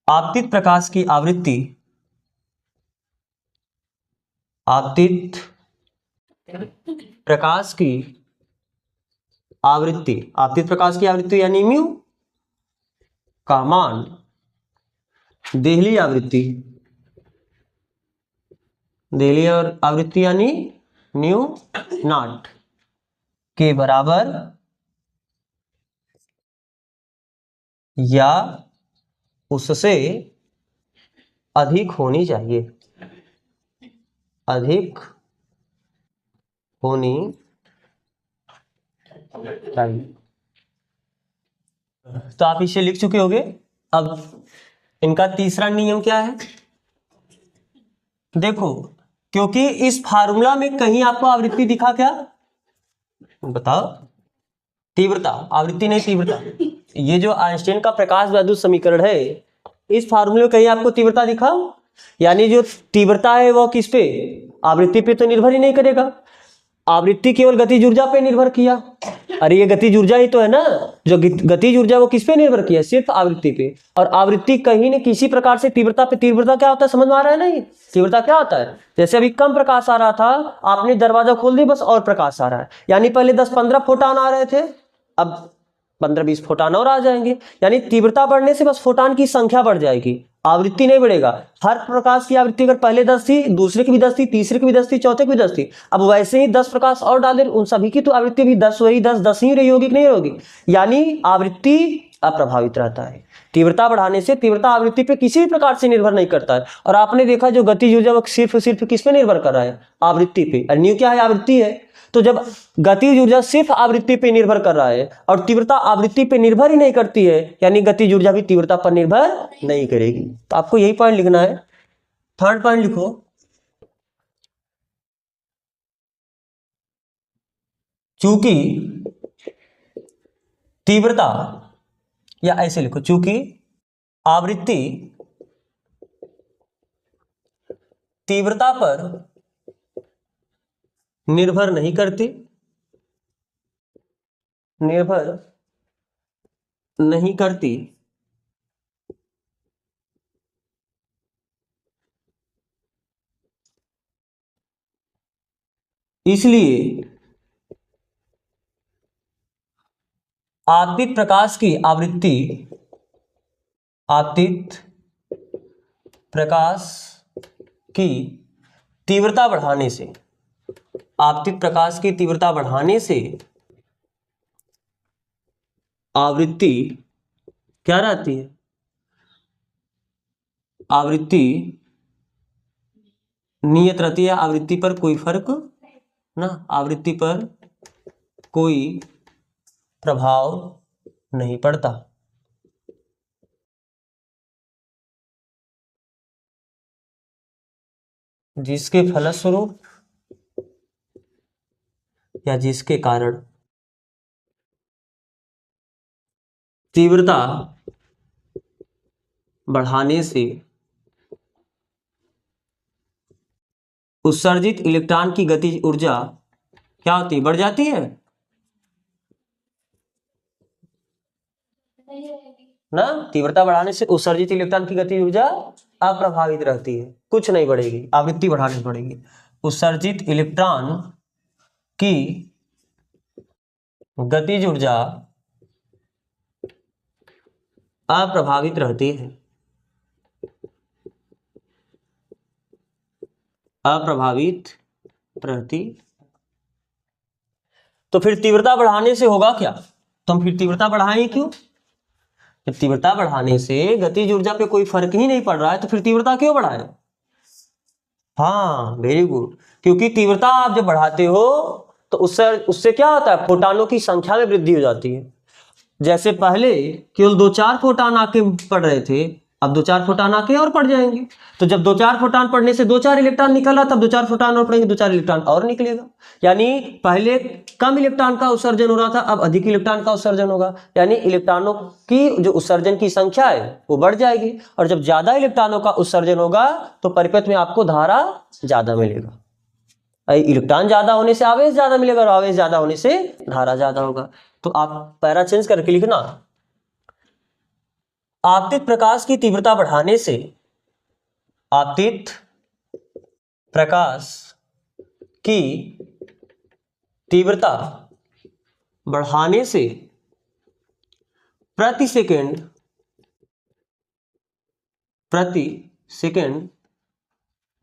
S1: आपतित प्रकाश की आवृत्ति, आपतित प्रकाश की आवृत्ति, आपतित प्रकाश की आवृत्ति यानी म्यू का मान देहली आवृत्ति, देहली और आवृत्ति यानी न्यू नॉट के बराबर या उससे अधिक होनी चाहिए, अधिक होनी चाहिए। तो आप इसे लिख चुके होंगे। अब इनका तीसरा नियम क्या है, देखो, क्योंकि इस फार्मूला में कहीं आपको आवृत्ति दिखा क्या, बताओ, तीव्रता, आवृत्ति नहीं तीव्रता। ये जो आइंस्टाइन का प्रकाश वैद्युत समीकरण है, इस फार्मूले में कहीं आपको तीव्रता दिखा, यानी जो तीव्रता है वो किस पे, आवृत्ति पे तो निर्भर ही नहीं करेगा, आवृत्ति केवल गतिज ऊर्जा पे निर्भर किया। अरे ये गतिज ऊर्जा ही तो है ना, जो गतिज ऊर्जा वो किस पे निर्भर किया, सिर्फ आवृत्ति पे। और आवृत्ति कहीं न किसी प्रकार से तीव्रता पे, तीव्रता क्या होता है समझ में आ रहा है ना, ये तीव्रता क्या होता है, जैसे अभी कम प्रकाश आ रहा था, आपने दरवाजा खोल दिया बस और प्रकाश आ रहा है, यानी पहले 10-15 फोटान आ रहे थे, अब 15-20 फोटान और आ जाएंगे, यानी तीव्रता बढ़ने से बस फोटान की संख्या बढ़ जाएगी, आवृत्ति नहीं बढ़ेगा। हर प्रकाश की आवृत्ति अगर पहले 10 थी, दूसरे की भी 10 थी, तीसरे की भी 10 थी, चौथे की भी 10 थी, अब वैसे ही 10 प्रकाश और डाले, उन सभी की तो आवृत्ति भी 10 वही 10 ही रही होगी कि नहीं होगी, यानी आवृत्ति अप्रभावित रहता है। तीव्रता बढ़ाने से तीव्रता आवृत्ति पे किसी भी प्रकार से निर्भर नहीं करता है। और आपने देखा जो गतिज ऊर्जा वो सिर्फ किस पे निर्भर कर रहा है, आवृत्ति पे। और न्यू क्या है, आवृत्ति है। तो जब गतिज ऊर्जा सिर्फ आवृत्ति पे निर्भर कर रहा है और तीव्रता आवृत्ति पे निर्भर ही नहीं करती है, यानी गतिज ऊर्जा भी तीव्रता पर निर्भर नहीं करेगी। तो आपको यही पॉइंट लिखना है। थर्ड पॉइंट लिखो, चूंकि तीव्रता, या ऐसे लिखो, चूंकि आवृत्ति तीव्रता पर निर्भर नहीं करती, निर्भर नहीं करती, इसलिए आपतित प्रकाश की आवृत्ति, आपतित प्रकाश की तीव्रता बढ़ाने से, आपतित प्रकाश की तीव्रता बढ़ाने से आवृत्ति क्या रहती है, आवृत्ति नियत रहती है, आवृत्ति पर कोई फर्क ना, आवृत्ति पर कोई प्रभाव नहीं पड़ता। जिसके फलस्वरूप या जिसके कारण तीव्रता बढ़ाने से उत्सर्जित इलेक्ट्रॉन की गतिज ऊर्जा क्या होती है, बढ़ जाती है
S2: नहीं रहेगी।
S1: ना। तीव्रता बढ़ाने से उत्सर्जित इलेक्ट्रॉन की गतिज ऊर्जा अप्रभावित रहती है, कुछ नहीं बढ़ेगी, आवृत्ति बढ़ानी पड़ेगी। उत्सर्जित इलेक्ट्रॉन की गतिज ऊर्जा अप्रभावित रहती है, अप्रभावित रहती। तो फिर तीव्रता बढ़ाने से होगा क्या, तो हम फिर तीव्रता बढ़ाएं क्यों, जब तीव्रता बढ़ाने से गतिज ऊर्जा पे कोई फर्क ही नहीं पड़ रहा है तो फिर तीव्रता क्यों बढ़ाएं। हाँ वेरी गुड, क्योंकि तीव्रता आप जब बढ़ाते हो तो उससे क्या होता है, फोटानों की संख्या में वृद्धि हो जाती है। जैसे पहले केवल 2-4 फोटान आके पड़ रहे थे, अब 2-4 फोटान आके और पड़ जाएंगे। तो जब 2-4 फोटान पड़ने से 2-4 इलेक्ट्रॉन निकला, तब 2-4 फोटान और पड़ेंगे, 2-4 इलेक्ट्रॉन और निकलेगा। यानी पहले कम इलेक्ट्रॉन का उत्सर्जन हो रहा था, अब अधिक इलेक्ट्रॉन का उत्सर्जन होगा, यानी इलेक्ट्रॉनों की जो उत्सर्जन की संख्या है वो बढ़ जाएगी। और जब ज्यादा इलेक्ट्रॉनों का उत्सर्जन होगा तो परिपथ में आपको धारा ज्यादा मिलेगा। इलेक्ट्रॉन ज्यादा होने से आवेश ज्यादा मिलेगा और आवेश ज्यादा होने से धारा ज्यादा होगा। तो आप पैरा चेंज करके लिखना, आपतित प्रकाश की तीव्रता बढ़ाने से, आपतित प्रकाश की तीव्रता बढ़ाने से प्रति सेकंड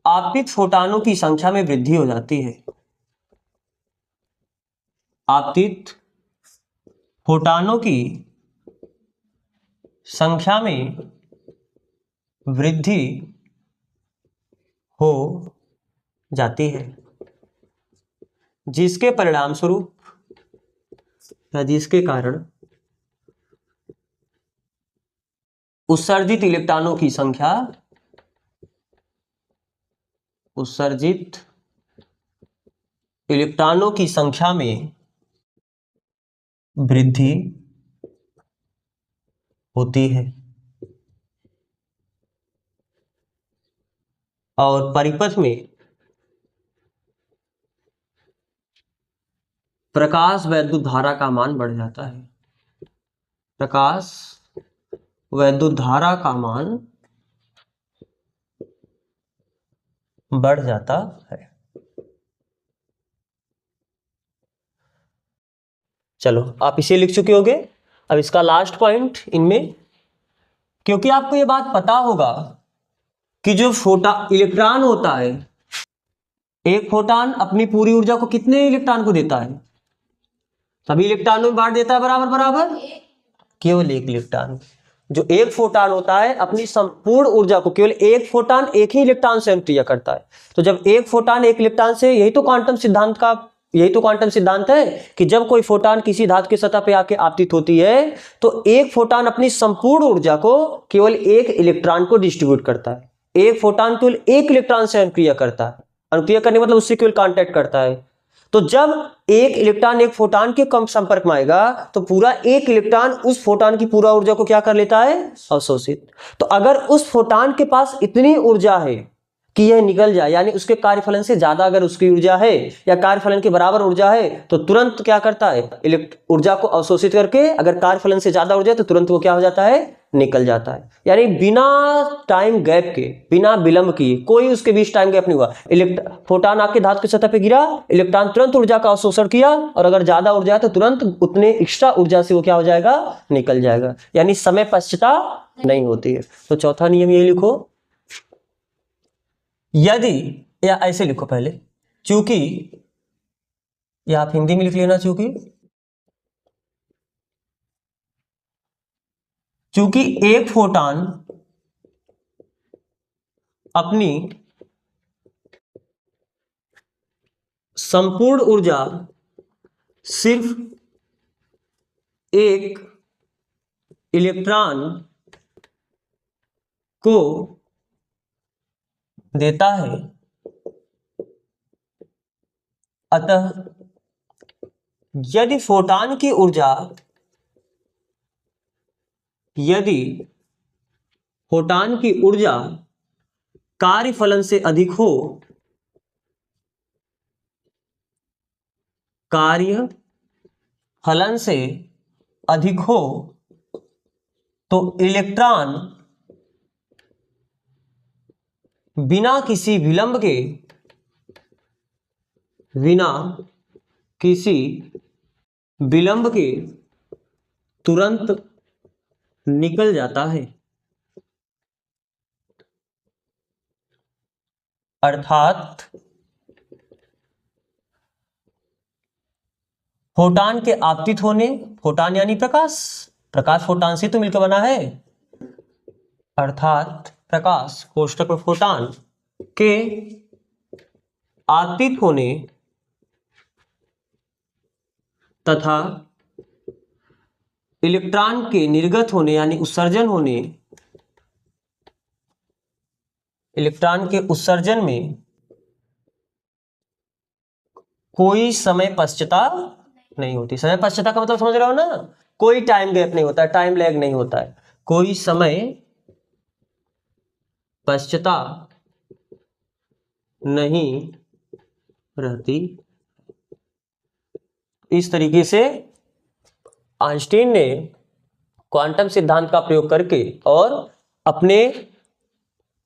S1: आपतित फोटानों की संख्या में वृद्धि हो जाती है, आपतित फोटानों की संख्या में वृद्धि हो जाती है, जिसके परिणाम स्वरूप या जिसके कारण उत्सर्जित इलेक्ट्रॉनों की संख्या, उत्सर्जित इलेक्ट्रॉनों की संख्या में वृद्धि होती है और परिपथ में प्रकाश वैद्युत धारा का मान बढ़ जाता है, प्रकाश वैद्युत धारा का मान बढ़ जाता है। चलो आप इसे लिख चुके होंगे। अब इसका लास्ट पॉइंट इनमें, क्योंकि आपको ये बात पता होगा कि जो इलेक्ट्रॉन होता है, एक फोटान अपनी पूरी ऊर्जा को कितने इलेक्ट्रॉन को देता है, सभी इलेक्ट्रॉनों में बांट देता है बराबर बराबर, केवल एक इलेक्ट्रॉन। जो एक फोटान होता है अपनी संपूर्ण ऊर्जा को केवल एक फोटान एक ही इलेक्ट्रॉन से क्रिया करता है। तो जब एक फोटान एक इलेक्ट्रॉन से, यही तो क्वांटम सिद्धांत है कि जब कोई फोटान किसी धातु की सतह पे आके आपतित होती है तो एक फोटान अपनी संपूर्ण ऊर्जा को केवल एक इलेक्ट्रॉन को डिस्ट्रीब्यूट करता है। एक फोटान केवल एक इलेक्ट्रॉन से अनुक्रिया करता है, अनुक्रिया करने मतलब उससे केवल कांटेक्ट करता है। तो जब एक इलेक्ट्रॉन एक फोटान के कम संपर्क में आएगा तो पूरा एक इलेक्ट्रॉन उस फोटान की पूरा ऊर्जा को क्या कर लेता है, अवशोषित। तो अगर उस फोटान के पास इतनी ऊर्जा है कि यह निकल जाए, यानी उसके कार्यफलन से ज्यादा अगर उसकी ऊर्जा है या कार्यफलन के बराबर ऊर्जा है तो तुरंत क्या करता है, ऊर्जा को अवशोषित करके, अगर कार्यफलन से ज्यादा ऊर्जा है तो तुरंत वो क्या हो जाता है, निकल जाता है। यानी बिना टाइम गैप के, बिना विलंब किए, कोई उसके बीच टाइम गैप नहीं हुआ, फोटॉन आके धातु की सतह पे गिरा, इलेक्ट्रॉन तुरंत ऊर्जा का अवशोषण किया और अगर ज्यादा ऊर्जा है तो तुरंत उतने एक्स्ट्रा ऊर्जा से वो क्या हो जाएगा, निकल जाएगा, यानी समय पश्चता नहीं होती है। तो चौथा नियम ये लिखो, यदि, या ऐसे लिखो पहले, चूंकि, या आप हिंदी में लिख लेना, चूंकि एक फोटॉन अपनी संपूर्ण ऊर्जा सिर्फ एक इलेक्ट्रॉन को देता है, अतः यदि फोटॉन की ऊर्जा, यदि फोटॉन की ऊर्जा कार्यफलन से अधिक हो, कार्यफलन से अधिक हो, तो इलेक्ट्रॉन बिना किसी विलंब के, बिना किसी विलंब के तुरंत निकल जाता है। अर्थात फोटॉन के आपतित होने, फोटॉन यानी प्रकाश, प्रकाश फोटॉन से तो मिलकर बना है, अर्थात प्रकाश कोष्ठक में फोटॉन के आपतित होने तथा इलेक्ट्रॉन के निर्गत होने यानी उत्सर्जन होने, इलेक्ट्रॉन के उत्सर्जन में कोई समय पश्चता नहीं होती। समय पश्चता का मतलब समझ रहे हो ना, कोई टाइम गैप नहीं होता है, टाइम लैग नहीं होता है, कोई समय पश्चता नहीं रहती। इस तरीके से आइंस्टीन ने क्वांटम सिद्धांत का प्रयोग करके और अपने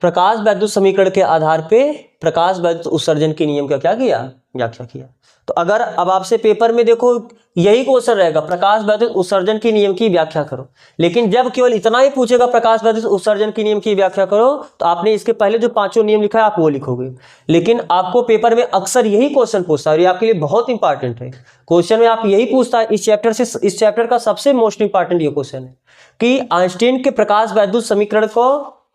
S1: प्रकाश वैद्युत समीकरण के आधार पे प्रकाश वैद्युत उत्सर्जन के नियम का क्या किया, व्याख्या किया। तो अगर अब आपसे पेपर में देखो यही क्वेश्चन रहेगा, प्रकाश वैद्युत उत्सर्जन के नियम की व्याख्या करो, लेकिन जब केवल इतना ही पूछेगा प्रकाश वैद्युत उत्सर्जन के नियम की व्याख्या करो, तो आपने इसके पहले जो पांचों नियम लिखा है आप वो लिखोगे। लेकिन आपको पेपर में अक्सर यही क्वेश्चन पूछता है और ये आपके लिए बहुत इंपॉर्टेंट है। क्वेश्चन में आप यही पूछता है, इस चैप्टर का सबसे मोस्ट इंपॉर्टेंट ये क्वेश्चन है कि आइंस्टीन के प्रकाश वैद्युत समीकरण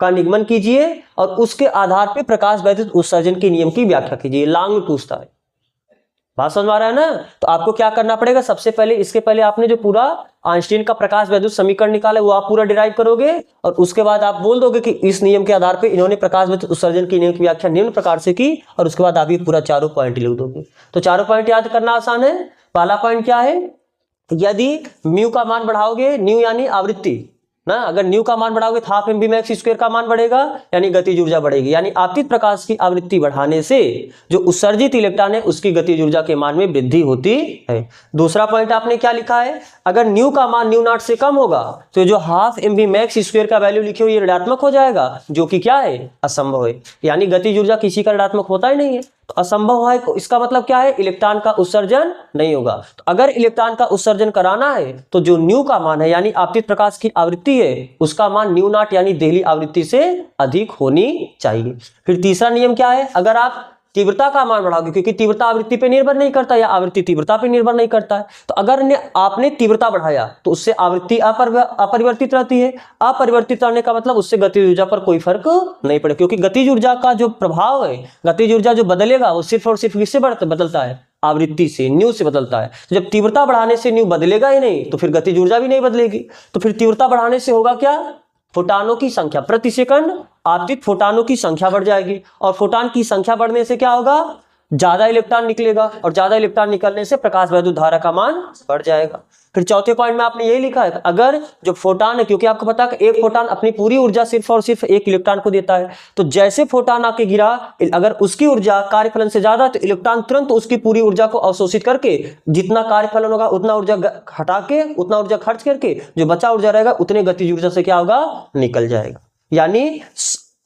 S1: का निगमन कीजिए और उसके आधार पे प्रकाश वैद्युत उत्सर्जन के नियम की व्याख्या कीजिए। लॉन्ग में पूछता है, बात समझ में आ रहा है ना। तो आपको क्या करना पड़ेगा, सबसे पहले इसके पहले आपने जो पूरा आइंस्टीन का प्रकाश वैद्युत समीकरण निकाला वो आप पूरा डिराइव करोगे और उसके बाद आप बोल दोगे कि इस नियम के आधार पे इन्होंने प्रकाश वैद्युत उत्सर्जन के नियम की व्याख्या निम्न प्रकार से की, और उसके बाद आप ये पूरा चारों पॉइंट लिख दोगे। तो चारों पॉइंट याद करना आसान है। पहला पॉइंट क्या है, यदि म्यू का मान बढ़ाओगे, न्यू यानी आवृत्ति ना, अगर न्यू का मान बढ़ाओगे तो half M B max square का मान बढ़ेगा यानी गतिज ऊर्जा बढ़ेगी, यानी आपतित प्रकाश की आवृत्ति बढ़ाने से जो उत्सर्जित इलेक्ट्रॉन है उसकी गतिज ऊर्जा के मान में वृद्धि होती है। दूसरा पॉइंट आपने क्या लिखा है, अगर न्यू का मान न्यू नॉट से कम होगा तो जो half M B max square का वैल्यू लिखे हो ये ऋणात्मक हो जाएगा, जो कि क्या है, असंभव है, यानी गतिज ऊर्जा किसी का ऋणात्मक होता ही नहीं है, तो असंभव है। इसका मतलब क्या है, इलेक्ट्रॉन का उत्सर्जन नहीं होगा। तो अगर इलेक्ट्रॉन का उत्सर्जन कराना है तो जो न्यू का मान है यानी आपतित प्रकाश की आवृत्ति है उसका मान न्यू नॉट यानी देहली आवृत्ति से अधिक होनी चाहिए। फिर तीसरा नियम क्या है, अगर आप तीव्रता का मान बढ़ाओगे, क्योंकि तीव्रता आवृत्ति पे निर्भर नहीं करता या आवृत्ति तीव्रता पे निर्भर नहीं करता है, तो अगर आपने तीव्रता बढ़ाया तो उससे आवृत्ति अपरिवर्तित रहती है। अपरिवर्तित रहने का मतलब उससे गतिज ऊर्जा पर कोई फर्क नहीं पड़े, क्योंकि गतिज ऊर्जा का जो प्रभाव है, गतिज ऊर्जा जो बदलेगा वो सिर्फ और सिर्फ किससे बदलता है, आवृत्ति से, न्यू से बदलता है। तो जब तीव्रता बढ़ाने से न्यू बदलेगा ही नहीं तो फिर गतिज ऊर्जा भी नहीं बदलेगी। तो फिर तीव्रता बढ़ाने से होगा क्या, फोटानों की संख्या प्रति सेकंड, आपतित फोटानों की संख्या बढ़ जाएगी, और फोटान की संख्या बढ़ने से क्या होगा, ज्यादा इलेक्ट्रॉन निकलेगा और ज्यादा इलेक्ट्रॉन निकलने से प्रकाश वैद्युत धारा का मान बढ़ जाएगा। फिर चौथे पॉइंट में आपने यही लिखा है, अगर जो फोटान है, क्योंकि आपको पता है कि एक फोटान अपनी पूरी ऊर्जा सिर्फ और सिर्फ एक इलेक्ट्रॉन को देता है, तो जैसे फोटान आके गिरा, अगर उसकी ऊर्जा कार्यफलन से ज्यादा, तो इलेक्ट्रॉन तुरंत उसकी पूरी ऊर्जा को अवशोषित करके जितना कार्यफलन होगा उतना ऊर्जा हटा के, उतना ऊर्जा खर्च करके जो बचा ऊर्जा रहेगा उतने गतिज ऊर्जा से क्या होगा, निकल जाएगा। यानी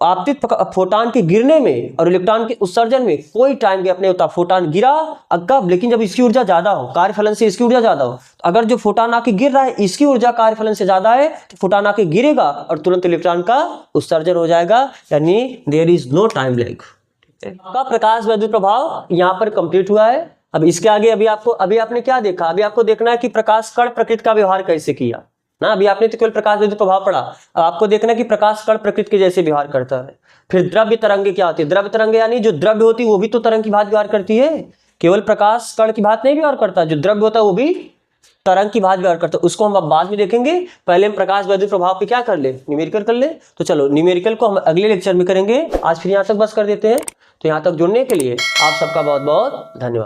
S1: आपतित फोटान के गिरने में और इलेक्ट्रॉन के उत्सर्जन में कोई टाइम गैप नहीं होता। फोटान गिरा कब, लेकिन जब इसकी ऊर्जा ज्यादा हो, कार्यफलन से इसकी ऊर्जा ज्यादा हो। तो अगर जो फोटान आके गिर रहा है इसकी ऊर्जा कार्यफलन से ज्यादा है, तो फोटान आके गिरेगा और तुरंत इलेक्ट्रॉन का उत्सर्जन हो जाएगा, यानी there is no time lag. का प्रकाश वैद्युत प्रभाव यहाँ पर कंप्लीट हुआ है। अब इसके आगे अभी आपने क्या देखा, अभी आपको देखना है कि प्रकाश कण प्रकृति का व्यवहार कैसे किया ना। अभी आपने तो केवल प्रकाश वैद्युत प्रभाव पढ़ा, अब आपको देखना है कि प्रकाश कण प्रकृति के जैसे व्यवहार करता है। फिर द्रव्य तरंगे क्या होती है, द्रव्य तरंगे यानी जो द्रव्य होती है वो भी तो तरंग की भांति व्यवहार करती है, केवल प्रकाश कण की भांति नहीं व्यवहार करता, जो द्रव्य होता है वो भी तरंग की भांति व्यवहार करता है। उसको हम अब बाद में देखेंगे, पहले हम प्रकाश वैद्युत प्रभाव पे क्या कर ले, न्यूमेरिकल कर ले। तो चलो न्यूमेरिकल को हम अगले लेक्चर में करेंगे, आज फिर यहाँ तक बस कर देते हैं। तो यहाँ तक जुड़ने के लिए आप सबका बहुत बहुत धन्यवाद।